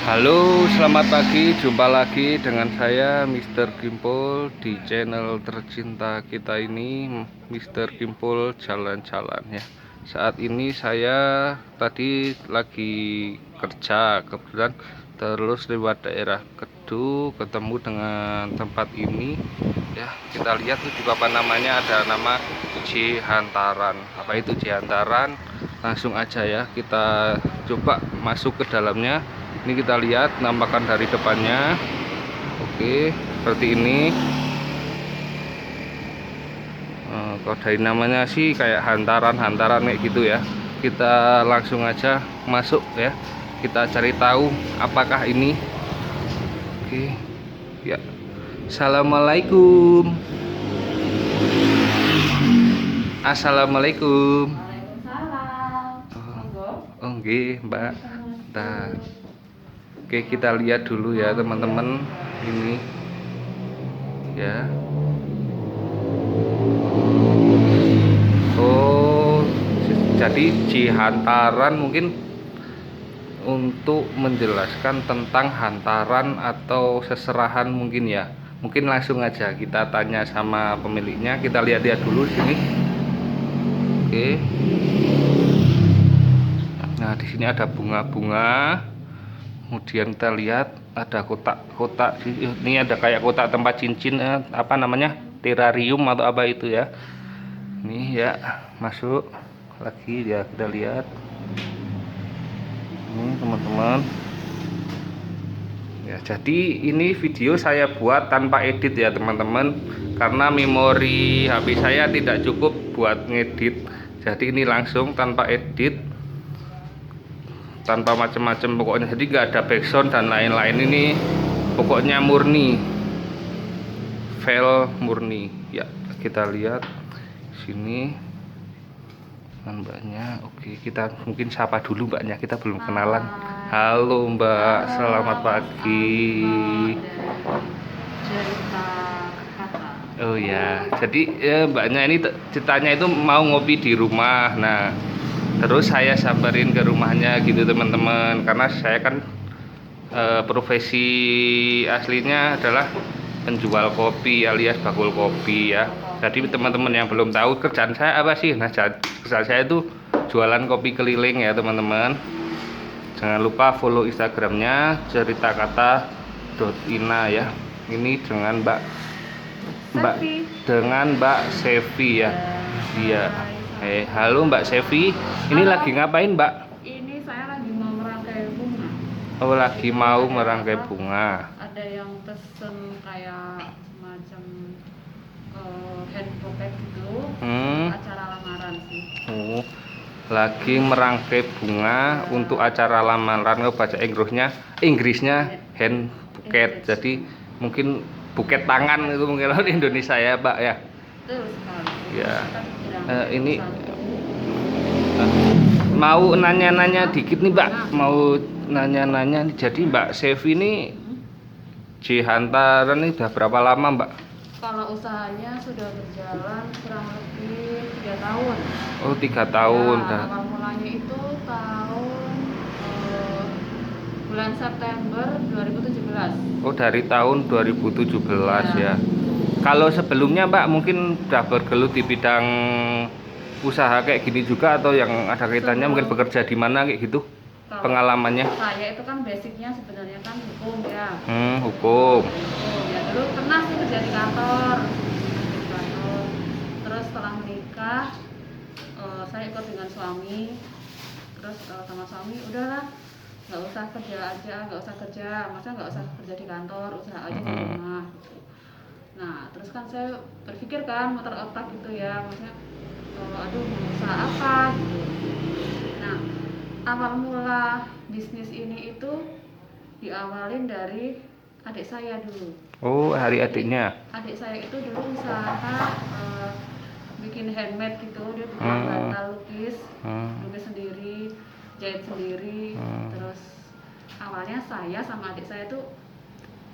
Halo, selamat pagi. Jumpa lagi dengan saya Mr. Kimpul di channel tercinta kita ini, Mr. Kimpul Jalan-Jalan ya. Saat ini saya tadi lagi kerja kebetulan, terus lewat daerah Kedu ketemu dengan tempat ini ya. Kita lihat tuh di papan namanya ada nama Cihantaran. Apa itu Cihantaran? Langsung aja ya kita coba masuk ke dalamnya. Ini kita lihat nampakan dari depannya. Oke, seperti ini. Kalau dari namanya sih kayak hantaran kayak gitu ya. Kita langsung aja masuk ya. Kita cari tahu apakah ini. Oke. Ya. Assalamualaikum. Assalamualaikum. Waalaikumsalam. Monggo. Oh, nggih, Mbak. Nah, oke, kita lihat dulu ya, teman-teman. Ini ya. Oh, jadi Cihantaran mungkin untuk menjelaskan tentang hantaran atau seserahan mungkin ya. Mungkin langsung aja kita tanya sama pemiliknya. Kita lihat-lihat dulu sini. Oke. Nah, di sini ada bunga-bunga. Kemudian kita lihat ada kotak-kotak. Ini ada kayak kotak tempat cincin, apa namanya? Terrarium atau apa itu ya. Ini ya, masuk lagi ya, kita lihat. Ini teman-teman. Ya, jadi ini video saya buat tanpa edit ya teman-teman, karena memori HP saya tidak cukup buat ngedit. Jadi ini langsung tanpa edit, tanpa macam-macam pokoknya. Jadi nggak ada background dan lain-lain. Ini pokoknya murni, file murni. Ya, kita lihat sini mbaknya. Oke, kita mungkin sapa dulu mbaknya, kita belum kenalan. Halo Mbak, selamat pagi. Cerita kata. Oh ya, jadi mbaknya ini ceritanya itu mau ngopi di rumah. Nah, terus saya samperin ke rumahnya gitu teman-teman, karena saya kan profesi aslinya adalah penjual kopi alias bakul kopi ya. Jadi teman-teman yang belum tahu kerjaan saya apa sih? Nah, kerjaan saya itu jualan kopi keliling ya teman-teman. Jangan lupa follow Instagramnya ceritakata.ina ya. Ini dengan Mbak Sevi ya. Iya. Halo Mbak Sevi. Ini Halo. lagi ngapain Mbak? Ini saya lagi mau merangkai bunga. Oh, lagi mau merangkai bunga. Ada yang pesen kayak semacam hand bouquet gitu. Acara lamaran sih. Oh, lagi merangkai bunga untuk acara lamaran. Oh, baca Inggrisnya hand bouquet. Jadi mungkin buket tangan itu mungkin di Indonesia ya, Mbak ya. Betul sekali. Ya. Kita Ini mau nanya-nanya dikit nih, Mbak. Mau nanya-nanya nih. Jadi Mbak Sevi ini Cihantaran ini udah berapa lama, Mbak? Kalau usahanya sudah berjalan kurang lebih 3 tahun. Oh, 3 tahun. Ya, awal mulanya itu tahun bulan September 2017. Oh, dari tahun 2017 ya. Kalau sebelumnya Mbak mungkin udah bergelut di bidang usaha kayak gini juga, atau yang ada kaitannya mungkin bekerja di mana kayak gitu? Kalau Pengalamannya? saya itu kan basicnya sebenarnya kan hukum ya. Hukum. Ya dulu pernah sih kerja di kantor. Terus setelah menikah, saya ikut dengan suami. Terus sama suami udahlah, nggak usah kerja aja, masa nggak usah kerja di kantor, usaha aja di rumah gitu. Nah terus kan saya berpikir kan muter otak gitu ya, maksudnya aduh mau usaha apa gitu. Nah awal mula bisnis ini itu diawalin dari adik saya dulu. Oh, hari adiknya. Adik saya itu dulu usaha bikin handmade gitu, dia bikin bantal lukis sendiri, jahit sendiri. Terus awalnya saya sama adik saya tuh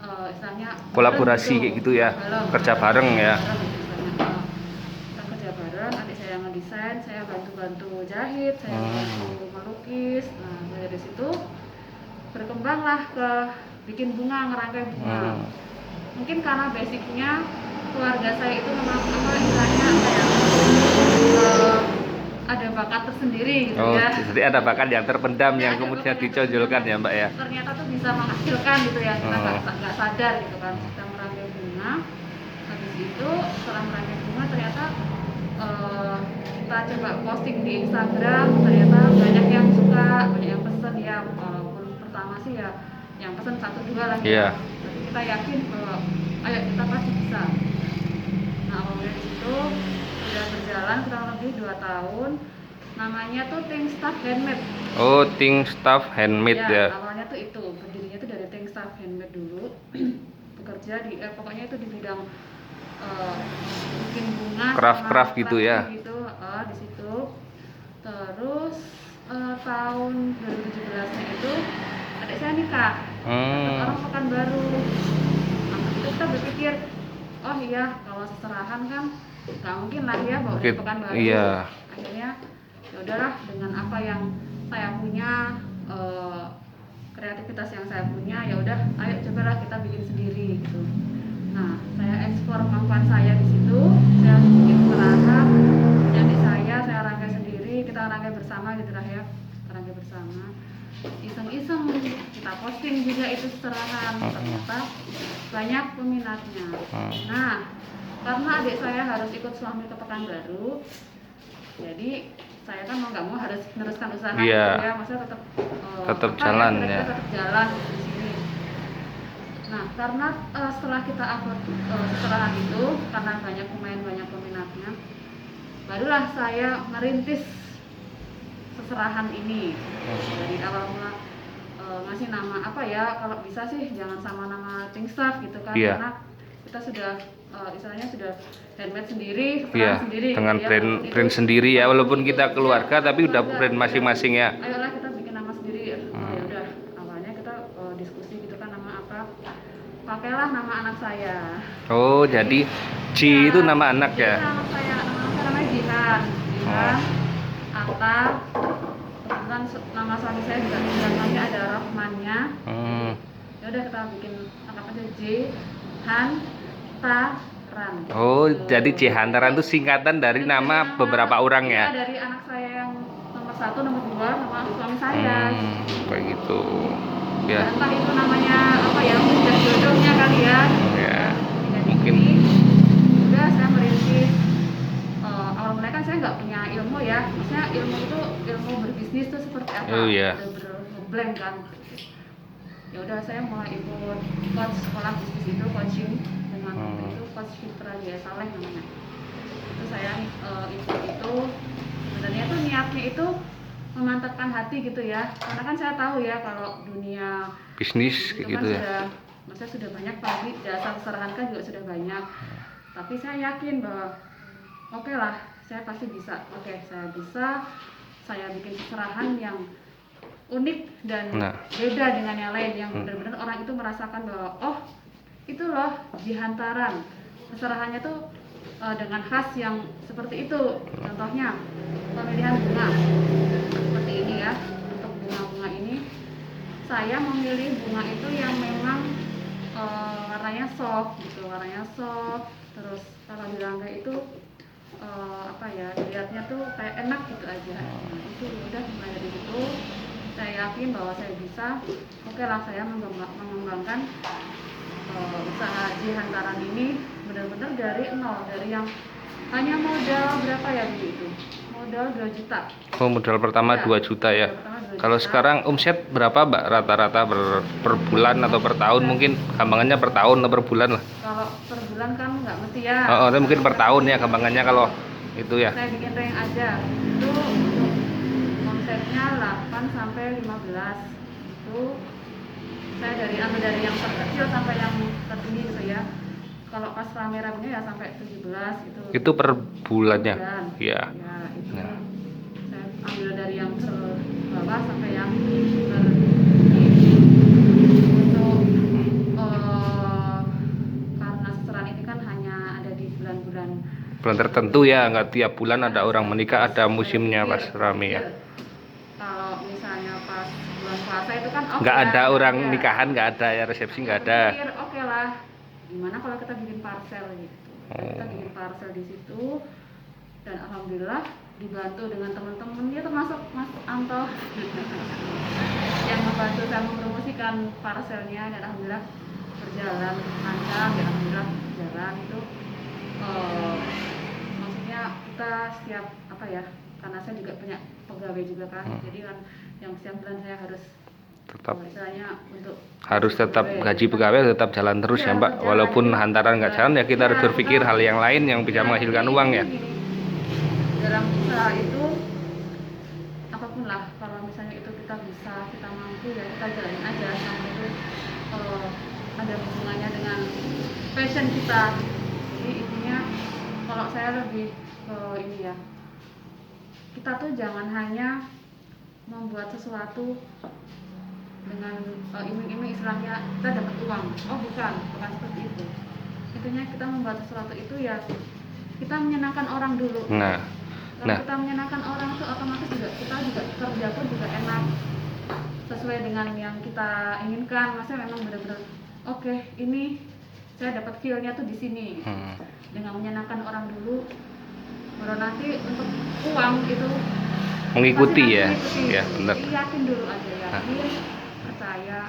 istilahnya Kolaborasi kayak gitu ya, kerja bareng ya. Kita kerja bareng, adik saya yang ngedesain, saya bantu-bantu jahit, saya bantu melukis. Nah dari situ berkembanglah ke bikin bunga, ngerangkai bunga. Mungkin karena basicnya keluarga saya itu memang istilahnya ada bakat tersendiri gitu ya. Jadi ada bakat yang terpendam yang kemudian diconjolkan ya Mbak ya. Ternyata tuh bisa menghasilkan gitu ya, kita nggak sadar gitu kan. Kita merangkai bunga, habis itu setelah merangkai bunga ternyata kita coba posting di Instagram, ternyata banyak yang suka, banyak yang pesen ya. Walaupun pertama sih ya yang pesen 1-2 lah ya. Tapi kita yakin bahwa ayo kita pasti bisa. Nah awal dari situ udah berjalan kurang lebih 2 tahun. Namanya tuh Think Stuff Handmade. Think Stuff Handmade ya. Awalnya tuh itu berdirinya tuh dari Think Stuff Handmade dulu. Bekerja di pokoknya itu di bidang bikin bunga, craft gitu ya. Gitu, di situ. Terus tahun 2017-nya itu adik saya nikah. Orang Pekanbaru. Nah, itu kita berpikir, oh iya kalau seserahan kan nggak mungkin lah ya bawa dari Pekanbaru. Iya. Akhirnya ya udahlah dengan apa yang saya punya, kreativitas yang saya punya, ya udah ayo cobalah kita bikin sendiri gitu. Nah saya ekspor kemampuan saya di situ, saya bikin perangkat jadi saya rangkai sendiri, kita rangkai bersama gitu lah ya, rangkai bersama, iseng-iseng kita posting juga itu seserahan, ternyata banyak peminatnya. Nah karena adik saya harus ikut suami ke Pekanbaru, jadi saya kan mau nggak mau harus meneruskan usaha gitu ya, maksudnya tetap jalan ya. Tetap jalan di sini. Nah karena setelah kita upload seserahan itu, karena banyak peminatnya, barulah saya merintis seserahan ini. Dari awal mula ngasih nama apa ya, kalau bisa sih jangan sama nama Think Stuff gitu kan, karena kita sudah istilahnya sudah handmade sendiri, sendiri dengan gitu brand sendiri ya, walaupun kita keluarga tapi udah brand masing-masing ya. Ayolah kita bikin nama sendiri ya. Ya udah, awalnya kita diskusi gitu kan nama apa, pakailah nama anak saya. Jadi Ji itu nama anak ya? Nama saya namanya Jihan Atta. Kebetulan nama suami saya juga namanya ada Rahmannya. Ya udah kita bikin anggap aja Jihan Taran. Jadi Jihantaran itu singkatan dari nama beberapa orang ya? Dari anak saya yang nomor 1, nomor 2, sama suami saya. Kayak gitu. Ya. Entah itu namanya apa ya, mungkin jodohnya kali ya. Mungkin. Udah saya merintis. Awal mulai kan saya nggak punya ilmu ya. Maksudnya ilmu itu ilmu berbisnis itu seperti apa? Blank kan. Ya udah saya mulai ikut coach sekolah bisnis itu, coaching dengan itu coach Fitra Jaya Saleh namanya. Itu saya ikut itu, sebenarnya tuh niatnya itu memantapkan hati gitu ya, karena kan saya tahu ya kalau dunia bisnis itu gitu kan maksudnya sudah banyak pasti jasa seserahan kan juga sudah banyak, tapi saya yakin bahwa oke lah saya pasti bisa, saya bisa, saya bikin seserahan yang unik dan beda dengan yang lain, yang benar-benar orang itu merasakan bahwa oh itu loh Jihantaran, seserahannya tuh dengan khas yang seperti itu. Contohnya pemilihan bunga seperti ini ya. Untuk bunga-bunga ini saya memilih bunga itu yang memang warnanya soft gitu, terus kalau dirangkai itu dilihatnya tuh kayak enak gitu aja. Itu udah mulai dari situ saya yakin bahwa saya bisa. Oke lah, saya mengembangkan usaha Jihantaran ini benar-benar dari nol, dari yang hanya modal berapa ya Bu itu? Modal 2 juta. Modal pertama 2 juta ya. Kalau sekarang omset berapa Mbak rata-rata per bulan atau per tahun? Mungkin gampangannya per tahun atau per bulan lah. Kalau per bulan kan nggak mesti ya. Tapi mungkin per tahun ya gampangannya kalau itu ya. Saya bikin rank aja. Itu omsetnya 8 sampai 15. Itu saya ambil dari yang terkecil sampai yang tertinggi gitu ya. Kalau pas rame-ramenya ya sampai 17 gitu. Itu per bulannya. Iya. Ya, itu. Saya ambil dari yang terbawah sampai yang tertinggi. Untuk karena seserahan ini kan hanya ada di bulan tertentu ya, nggak tiap bulan ada orang menikah, ada musimnya pas rame ya. Kalau misalnya pas bulan puasa itu kan Nggak ada ya, orang ya. nikahan, nggak ada ya, resepsi nggak ada. Pikir, oke lah, gimana kalau kita bikin parcel gitu. Dan kita bikin parcel di situ, dan alhamdulillah dibantu dengan teman-teman dia termasuk Mas Anto yang membantu saya mempromosikan parcelnya, dan alhamdulillah berjalan lancar, dan alhamdulillah berjalan itu. Maksudnya kita setiap apa ya, karena saya juga punya pegawai juga kan, jadi kan yang setiap bulan saya harus Tetap misalnya untuk harus tetap gaji pegawai tetap jalan terus ya Mbak, jalan. walaupun Jadi, hantaran nggak jalan ya kita harus berpikir hal yang lain yang bisa menghasilkan uang ya. Gini, dalam usaha itu apapun lah, kalau misalnya itu kita bisa, kita mampu ya kita jalanin aja, sama itu ada hubungannya dengan passion kita. Jadi intinya kalau saya lebih ke ini ya, kita tuh jangan hanya membuat sesuatu dengan iming-iming istilahnya kita dapat uang. Oh bukan seperti itu. Intinya kita membuat sesuatu itu ya kita menyenangkan orang dulu. Kalau kita menyenangkan orang itu otomatis juga kita juga kerja pun juga enak, sesuai dengan yang kita inginkan. Maksudnya memang benar-benar oke, ini saya dapat feel-nya tuh di sini. Dengan menyenangkan orang dulu, baru nanti untuk uang itu Mengikuti ya. Ya benar. Jadi yakin dulu aja, yakin, percaya.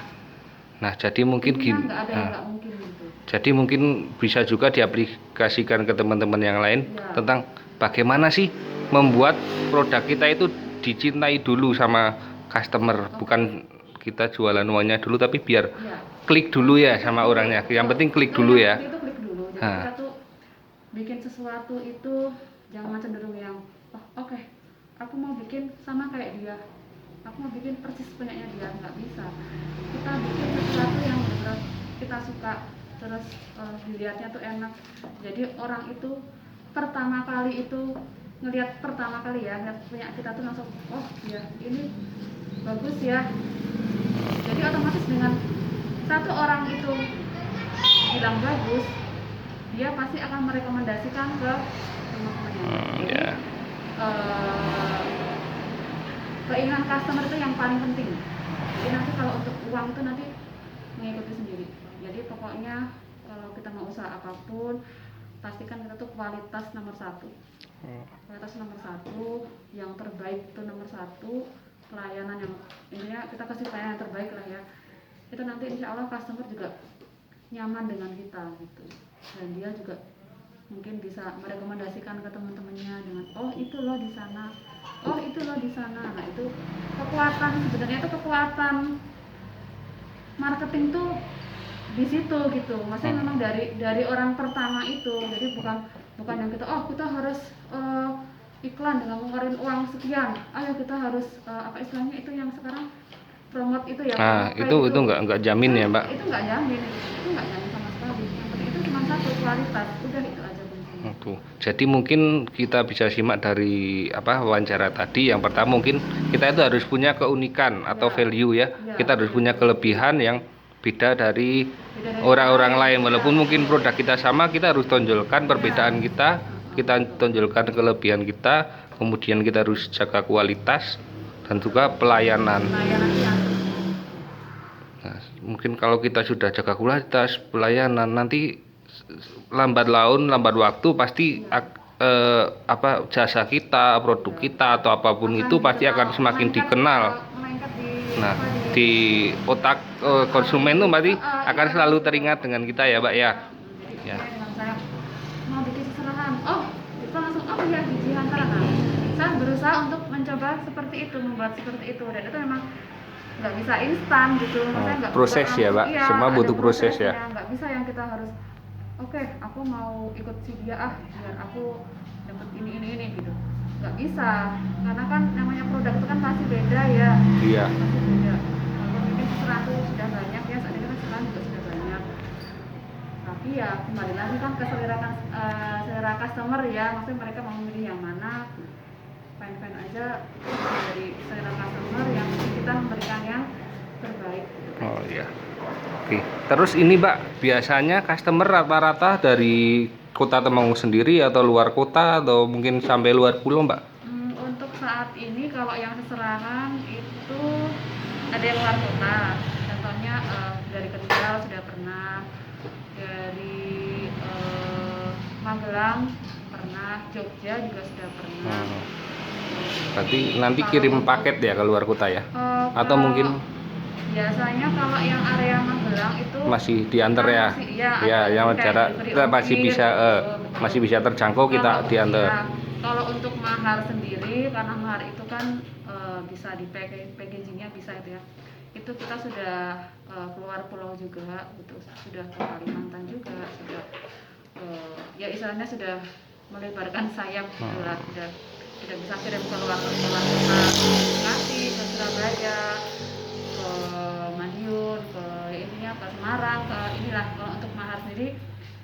Nah jadi mungkin gini. Nggak ada yang nggak mungkin gitu. Jadi mungkin bisa juga diaplikasikan ke teman-teman yang lain Ya. tentang bagaimana sih membuat produk kita itu dicintai dulu sama customer, bukan kita jualan uangnya dulu tapi biar klik dulu ya sama orangnya. Yang penting klik dulu ya. Itu klik dulu. Jadi kita tuh bikin sesuatu itu jangan cenderung yang oke, aku mau bikin sama kayak dia, aku mau bikin persis punyanya dia, nggak bisa. Kita bikin sesuatu yang benar kita suka, terus dilihatnya tuh enak. Jadi orang itu pertama kali itu ngelihat pertama kali ya, ngeliat punya kita tuh langsung oh ya ini bagus ya. Jadi otomatis dengan satu orang itu bilang bagus, dia pasti akan merekomendasikan ke teman-temannya. Keinginan customer itu yang paling penting. Jadi nanti kalau untuk uang itu nanti mengikuti sendiri. Jadi pokoknya kalau kita mau usaha apapun, pastikan kita tuh kualitas nomor satu. Kualitas nomor satu, yang terbaik itu nomor satu, pelayanan yang intinya kita kasih pelayanan yang terbaik lah ya. Itu nanti insya Allah customer juga nyaman dengan kita gitu, dan dia juga mungkin bisa merekomendasikan ke teman-temannya dengan oh itu loh di sana, oh itu loh di sana. Nah itu kekuatan, sebenarnya itu kekuatan marketing tuh di situ gitu. Maksudnya memang dari orang pertama itu, jadi bukan yang kita kita harus iklan dengan mengeluarkan uang sekian, ayo kita harus apa istilahnya itu yang sekarang promote itu ya. Itu nggak jamin ya Mbak. Itu nggak jamin sama sekali. Yang penting itu cuma satu, kualitas, udah itu aja penting. Jadi mungkin kita bisa simak dari wawancara tadi. Yang pertama mungkin kita itu harus punya keunikan atau value ya. Kita harus punya kelebihan yang beda dari orang-orang lain. Walaupun mungkin produk kita sama, kita harus tonjolkan perbedaan kita tonjolkan kelebihan kita, kemudian kita harus jaga kualitas dan juga pelayanan. Nah, mungkin kalau kita sudah jaga kualitas, pelayanan, nanti lambat laun, lambat waktu pasti jasa kita, produk kita atau apapun itu pasti akan semakin dikenal. Nah, di otak konsumen itu pasti akan selalu teringat dengan kita ya, Mbak ya. Ya. Mau bikin seserahan, kita langsung ya biji hantaran. Saya berusaha untuk mencoba seperti itu, membuat seperti itu, dan itu memang nggak bisa instan gitu. Maksudnya proses ya, Mbak. Semua butuh proses ya. Nggak bisa yang kita harus aku mau ikut si dia biar aku dapat ini gitu. Nggak bisa, karena kan namanya produk itu kan pasti beda ya. Iya. Pasti beda. Kalau bikin seserahan itu sudah banyak ya, saat ini kan seserahan juga sudah banyak. Tapi ya kembali lagi kan ke selera customer ya, maksudnya mereka mau memilih yang mana. Fine aja dari selera customer yang kita memberikan yang terbaik. Oh iya. Oke. Terus ini Mbak, biasanya customer rata-rata dari Kota Temanggung sendiri atau luar kota atau mungkin sampai luar pulau Mbak? Untuk saat ini kalau yang seserahan itu ada yang luar kota. Contohnya dari Kendal sudah pernah, dari Magelang pernah, Jogja juga sudah pernah. Berarti nanti kirim paket ya ke luar kota ya? Atau mungkin biasanya kalau yang area Magelang itu masih diantar ya? masih, ya, Ya, yang kayak jarak delivery kita masih ongkir, bisa betul. masih bisa terjangkau kita Kalau- diantar. ya, kalau untuk mahar sendiri, karena mahar itu kan bisa di packagingnya bisa itu ya. Itu kita sudah keluar pulau juga, gitu. Sudah ke Kalimantan juga, sudah ya istilahnya sudah melebarkan sayap gitu lah, sudah bisa kirim ke luar kota, Bekasi, ke Surabaya, ke Madiun, ke ininya ke Semarang, ke inilah. Kalau untuk mahar sendiri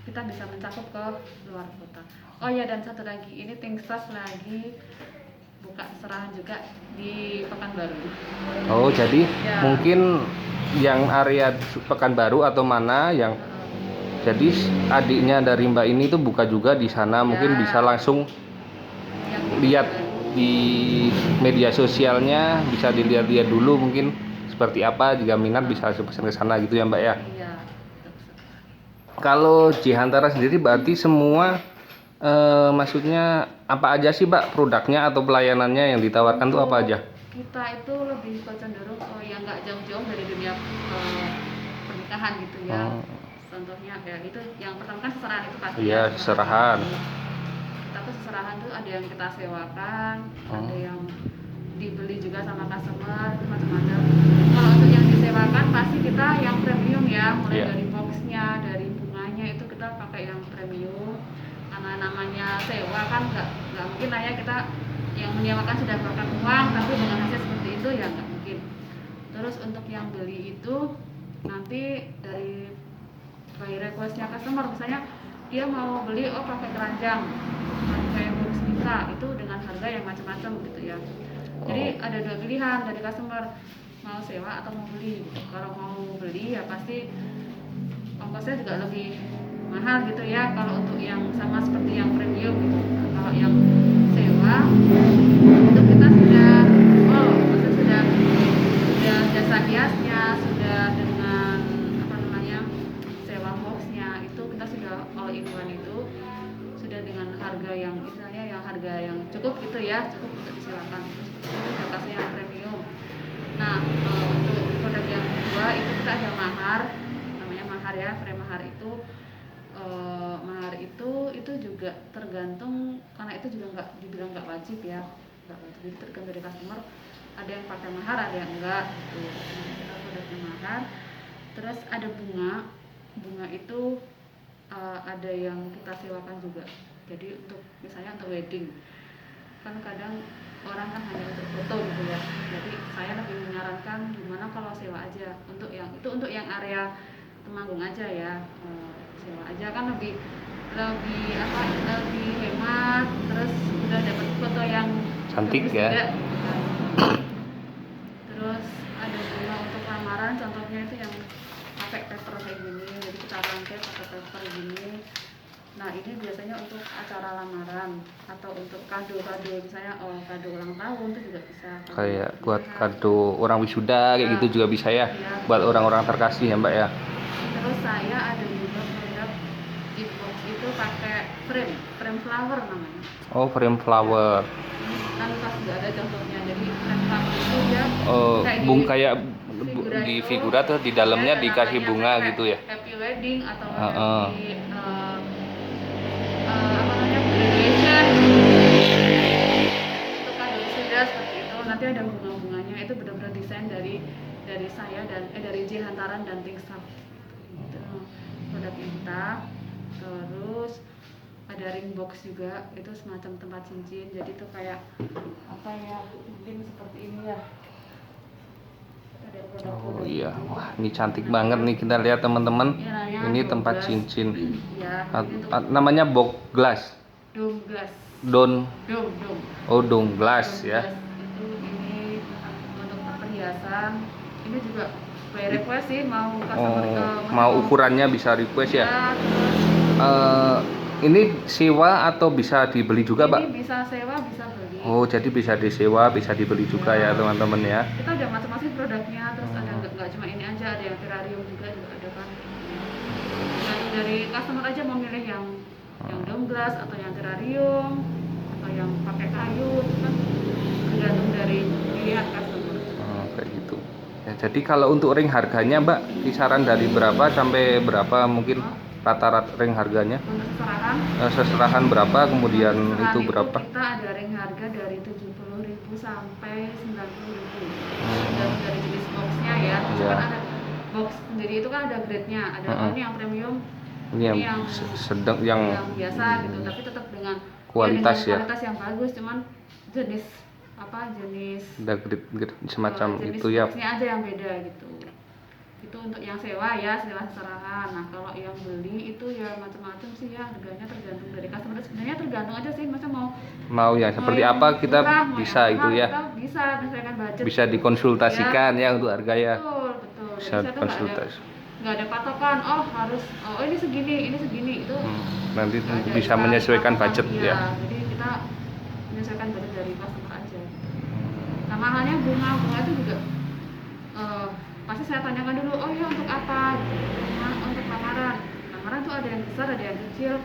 kita bisa mencakup ke luar kota. Oh ya, dan satu lagi, ini Thinkstars lagi buka serahan juga di Pekanbaru. Oh, jadi Ya. mungkin yang area Pekanbaru atau mana yang jadi adiknya dari Mbak ini tuh buka juga di sana, mungkin Ya. bisa langsung Yang lihat di media sosialnya, bisa dilihat-lihat dulu mungkin seperti apa, jika minat bisa langsung pesan ke sana gitu ya Mbak ya. Iya. Kalau Jihantara sendiri berarti semua maksudnya apa aja sih Mbak produknya atau pelayanannya yang ditawarkan tuh apa aja? Kita itu lebih cenderung yang nggak jauh-jauh dari dunia pernikahan gitu ya. Contohnya ya itu yang pertama kan seserahan itu pasti. Iya, ya, seserahan. Kita tuh seserahan tuh ada yang kita sewakan, ada yang dibeli juga sama customer, itu macam-macam. Kalau untuk yang disewakan pasti kita yang premium ya, mulai dari boxnya, dari bunganya itu kita pakai yang premium. Karena namanya sewa kan nggak mungkin lah ya kita yang menyewakan sudah keluarkan uang tapi dengan hasil seperti itu ya nggak mungkin. Terus untuk yang beli itu nanti dari by requestnya customer, misalnya dia mau beli pakai keranjang, pakai box nikah, itu dengan harga yang macam-macam gitu ya. Jadi ada dua pilihan dari customer, mau sewa atau mau beli gitu. Kalau mau beli ya pasti ongkosnya juga lebih mahal gitu ya, kalau untuk yang sama seperti yang premium gitu. Kalau yang sewa itu kita sudah maksudnya sudah jasa hiasnya, sudah dengan apa namanya sewa boxnya, itu kita sudah all in one, itu sudah dengan harga yang misalnya yang harga yang cukup gitu ya, cukup untuk disewakan. Itu sudah kasih yang premium. Nah untuk produk yang kedua itu kita ada mahar, namanya mahar ya, pre-mahar itu mahar itu juga tergantung, karena itu juga nggak dibilang nggak wajib ya, nggak wajib, jadi tergantung dari customer, ada yang pakai mahar ada yang enggak gitu. Kita produknya mahar. Terus ada bunga itu ada yang kita sewakan juga, jadi untuk misalnya untuk wedding kan kadang orang kan hanya untuk foto gitu ya, jadi saya lebih menyarankan gimana kalau sewa aja, untuk yang itu untuk yang area Temanggung aja ya, sewa aja kan lebih hemat, terus udah dapat foto yang cantik bagus ya juga. Terus ada bunga untuk lamaran, contohnya itu yang pakai paper kayak gini, jadi kita rangkai pakai paper gini. Nah ini biasanya untuk acara lamaran atau untuk kado-kado, misalnya kado ulang tahun itu juga bisa, kayak buat kado orang wisuda kayak gitu juga bisa ya, buat orang-orang terkasih ya Mbak ya. Terus saya ada juga produk gift box itu pakai frame flower namanya. Oh, frame flower. Kan pas nggak ada contohnya, jadi frame flower itu dia kayak di figura tuh di dalamnya ya, dikasih bunga gitu ya. Happy wedding atau happy apa namanya graduation, untuk kado wisuda seperti itu. Nanti ada bunga-bunganya, itu benar-benar desain dari saya dan dari Jihantaran dan Thinkstars. Itu produk kita. Terus ada ring box juga, itu semacam tempat cincin, jadi itu kayak apa ya, mungkin seperti ini ya. Oh iya, wah ini cantik banget nih, kita lihat teman-teman. Ya, ini tempat glass. Cincin ya, namanya box glass. Dome glass. Dome. Oh, dome glass Dome ya. glass. Itu ini untuk perhiasan. Ini juga by request sih, mau customer mau ukurannya bisa request ya. Terus ini sewa atau bisa dibeli juga, Pak? Ini bisa sewa, bisa beli. Oh, jadi bisa disewa, bisa dibeli juga ya teman-teman ya. Kita udah macam-macam produknya, terus ada nggak cuma ini aja, ada yang terrarium juga ada kan. Dari customer aja mau milih yang dome glass atau yang terrarium atau yang pakai kayu, itu kan tergantung dari pilihan customer. Kayak gitu. Ya, jadi kalau untuk ring harganya Mbak, kisaran dari berapa sampai berapa mungkin rata-rata ring harganya? Untuk seserahan, Seserahan berapa, kemudian seserahan itu berapa? Kita ada ring harga dari 70.000 sampai 90.000. Tergantung dari jenis boxnya ya. Iya. Kan ada box sendiri itu kan ada grade-nya, ada ini yang premium, Ini yang sedang, yang biasa gitu, tapi tetap dengan kualitas ya. Kualitas yang bagus, cuman jenis ada grade semacam jenis itu ya. boxnya aja yang beda gitu. Itu untuk yang sewa ya, sewa seserahan. Nah kalau yang beli itu ya macam-macam sih ya, harganya tergantung dari customer. Sebenarnya tergantung aja sih, macam mau yang seperti apa kita murah, bisa itu ya. Kita bisa menyesuaikan budget. Bisa dikonsultasikan ya untuk harga ya. Betul. Bisa konsultasi. Nggak ada patokan, ini segini itu. Nanti bisa menyesuaikan budget ya. Jadi kita menyesuaikan budget dari customer aja. Sama halnya bunga itu juga pasti saya tanyakan dulu, ya untuk apa? Untuk lamaran tuh ada yang besar, ada yang kecil.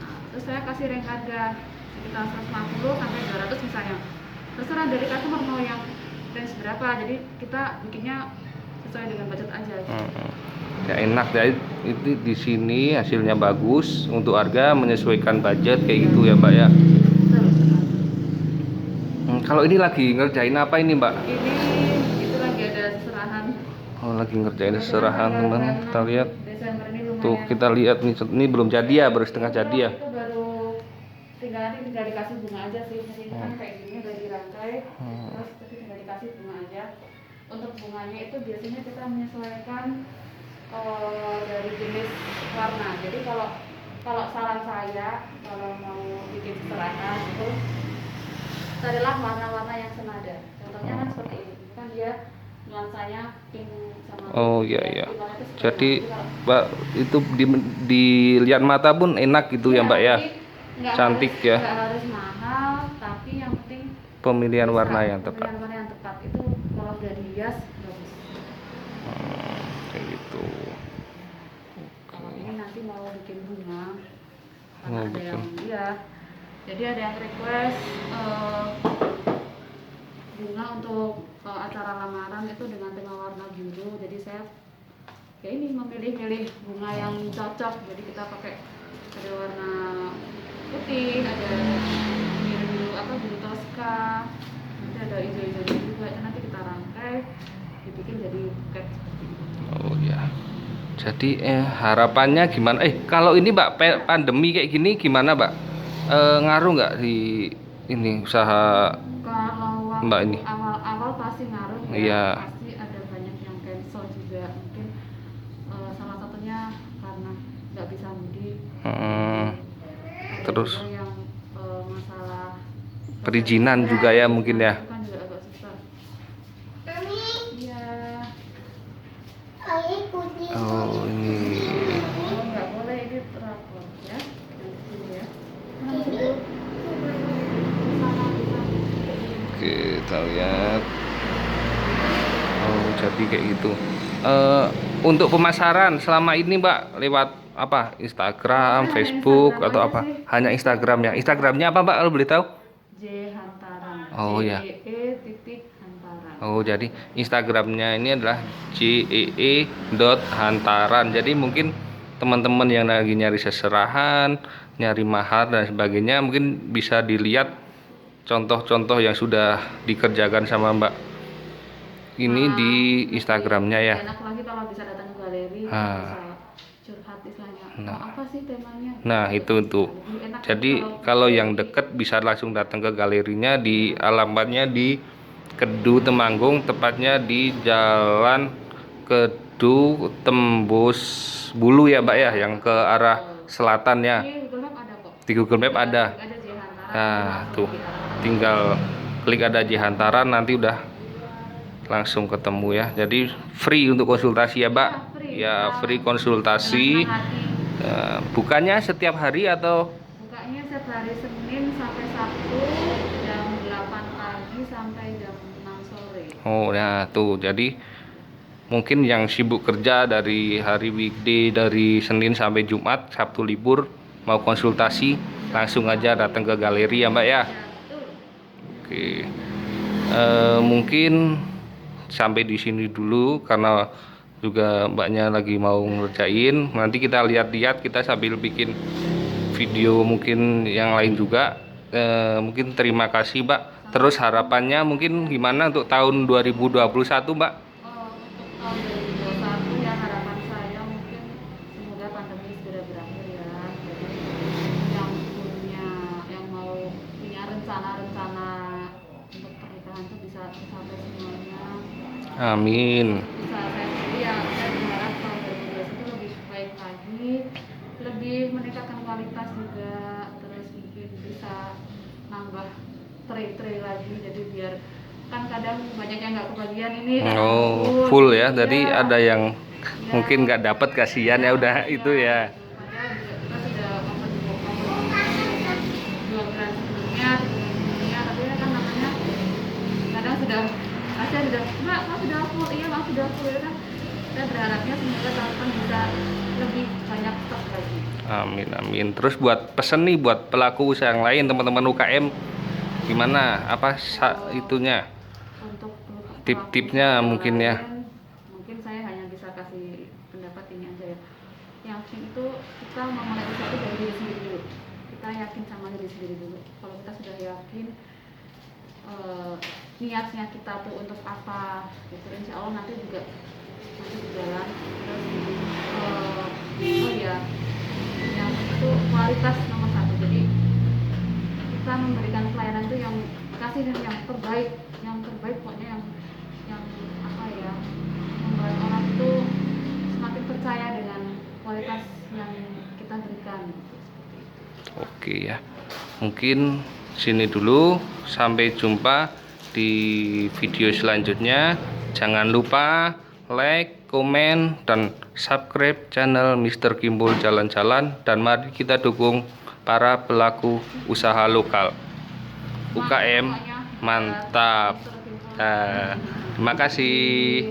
Nah, terus saya kasih range harga sekitar 150 sampai 200 misalnya. Terserah dari customer mau yang range berapa. Jadi kita bikinnya sesuai dengan budget aja. Ya enak ya, itu di sini hasilnya bagus, untuk harga menyesuaikan budget kayak gitu ya Mbak ya. Kalau ini lagi ngerjain apa ini Mbak? Itu lagi ada seserahan. Oh, lagi ngerjain seserahan teman, kita lihat. Tuh kita lihat nih, ini belum jadi ya, baru setengah jadi ya. Itu baru tinggal dikasih bunga aja sih. Jadi ini kan kayak gini udah dirangkai, terus tinggal dikasih bunga aja. Untuk bunganya itu biasanya kita menyesuaikan dari jenis warna. Jadi kalau saran saya, kalau mau bikin seserahan itu carilah warna-warna yang senada. Contohnya kan seperti ini, kan dia nuansanya pink sama iya. Jadi Mbak itu dilihat mata pun enak gitu ya Mbak ya. Cantik ya. Nggak harus mahal, tapi yang penting pemilihan warna yang tepat. Pemilihan warna yang tepat itu kalau udah dihias bagus. Kayak gitu. Kalau ini nanti mau bikin bunga, Mau ada bikin. yang jadi ada yang request bunga untuk acara lamaran itu dengan tema warna biru. Jadi saya ini memilih-milih bunga yang cocok. Jadi kita pakai ada warna putih, ada biru toska, ada hijau-hijau juga. Nanti kita rangkai, dibikin jadi buket seperti ini. Oh ya. Jadi harapannya gimana? Kalau ini Mbak pandemi kayak gini gimana Mbak? Ngaruh nggak di ini usaha kalau Mbak ini? Awal pasti ngaruh ya. Iya. Pasti ada banyak yang cancel juga. Mungkin salah satunya karena nggak bisa mudik. Terus yang masalah perizinan juga ya mungkin ya. Kan juga agak susah. Iya. Oh ini. Nggak boleh ini terapor ya. Ya. Oke, kita lihat. Oh, jadi kayak gitu. Untuk pemasaran selama ini Mbak lewat apa? Instagram, Facebook Instagram atau aja apa? sih. Hanya Instagram ya. Instagramnya apa Mbak kalau boleh tahu? J Hantaran. Oh ya. Hantaran. Oh, jadi Instagramnya ini adalah jee.hantaran. Jadi mungkin teman-teman yang lagi nyari seserahan, nyari mahar dan sebagainya, mungkin bisa dilihat contoh-contoh yang sudah dikerjakan sama Mbak ini di Instagramnya ya. Enak lagi kalau bisa datang ke galeri, bisa curhat istilahnya. Apa sih temanya? Nah itu tuh. Jadi kalau yang deket bisa langsung datang ke galerinya, di alamatnya di Kedu Temanggung, tepatnya di Jalan Kedu Tembus Bulu ya Mbak ya, yang ke arah selatan ya. Di Google Map ada. Nah tuh, tinggal klik ada J Hantaran, nanti udah langsung ketemu ya. Jadi free untuk konsultasi ya Mbak. Ya free konsultasi. Bukannya setiap hari atau? Bukanya setiap hari Senin sampai Sabtu jam sampai jam 6 sore. Oh ya tuh, jadi mungkin yang sibuk kerja dari hari weekday dari Senin sampai Jumat, Sabtu libur, mau konsultasi langsung aja datang ke galeri ya Mbak ya. Ya, betul. Oke. Mungkin sampai di sini dulu karena juga Mbaknya lagi mau ngerjain. Nanti kita lihat-lihat, kita sambil bikin video mungkin yang lain juga. Mungkin terima kasih Mbak. Terus harapannya mungkin gimana untuk tahun 2021 Mbak? Untuk tahun 2021 ya, harapan saya mungkin semoga pandemi segera berakhir ya. Jadi yang mau punya rencana-rencana untuk pernikahan itu bisa tercapai semuanya. Amin. Bisa saya sendiri ya, saya berharap tahun 2021 itu lebih baik lagi, lebih meningkatkan kualitas juga, terus mungkin bisa nambah tray-tray lagi, jadi biar kan kadang banyak yang nggak kebagian ini kan. Oh, full ya. Iya. Jadi ada yang Ya, mungkin nggak dapat, kasihan ya udah itu ya. padahal juga kita sudah memperjuangkan dengan 2 bulan sebelumnya, 3 bulan sebelumnya, tapi kan namanya kadang sudah Mbak sudah full, iya Mbak sudah full ya kan. Kita berharapnya semoga tahun depan bisa lebih banyak stok lagi. Amin amin. Terus buat pesen nih buat pelaku usaha yang lain, teman-teman UKM, gimana? Apa itunya? Untuk Tip-tipnya pelaku mungkin usaha ya. lain, mungkin saya hanya bisa kasih pendapat ini aja ya. Yang penting itu kita memulai usaha itu dari diri sendiri dulu. Kita yakin sama diri sendiri dulu. Kalau kita sudah yakin niatnya kita tuh untuk apa, gitu, insya Allah nanti berjalan. Terus oh ya, yang itu kualitas nomor 1. Jadi kita memberikan pelayanan itu yang kasih yang terbaik pokoknya yang apa ya, membuat orang itu semakin percaya dengan kualitas yang kita berikan, gitu, seperti itu. Oke ya. Mungkin sini dulu, sampai jumpa di video selanjutnya. Jangan lupa like, komen, dan subscribe channel Mr. Kimpul Jalan-Jalan, dan mari kita dukung para pelaku usaha lokal UKM. Mantap. Terima kasih.